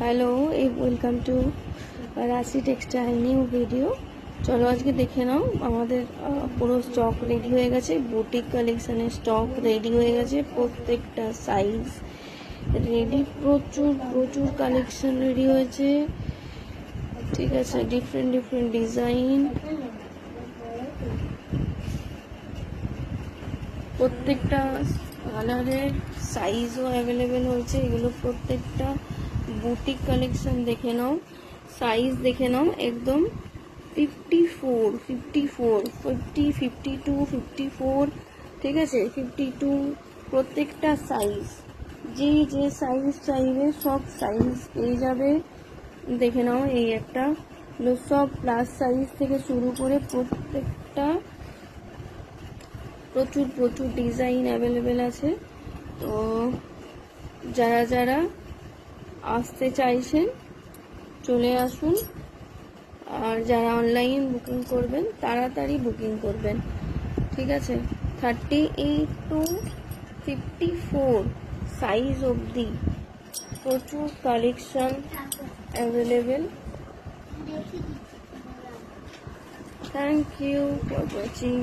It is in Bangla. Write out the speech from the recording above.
হ্যালো, ওয়েলকাম টু রাশি টেক্সটাইল নিউ ভিডিও। চলো আজকে দেখে নাও, আমাদের পুরো স্টক রেডি হয়ে গেছে। বুটিক কালেকশনের স্টক রেডি হয়ে গেছে, প্রত্যেকটা সাইজ রেডি। প্রচুর প্রচুর কালেকশন রেডি হয়েছে, ঠিক আছে। ডিফারেন্ট ডিফারেন্ট ডিজাইন, প্রত্যেকটা কালারের সাইজও অ্যাভেলেবেল হয়েছে। এগুলো প্রত্যেকটা বুটিক কালেকশন। দেখে নাও, সাইজ দেখে নাও, একদম 54, 54, 50, 52, 54, ঠিক আছে, 52, প্রত্যেকটা সাইজ। যে সাইজ চাইবে সব সাইজ পেয়ে যাবে। দেখে নাও, এই একটা সব প্লাস সাইজ থেকে শুরু করে প্রত্যেকটা প্রচুর প্রচুর ডিজাইন অ্যাভেলেবেল আছে। তো যারা যারা আসতে চাইছেন চলে আসুন, আর যারা অনলাইন বুকিং করবেন তাড়াতাড়ি বুকিং করবেন, ঠিক আছে। 38 to 54 সাইজ অবধি প্রচুর collection available. Thank you for watching.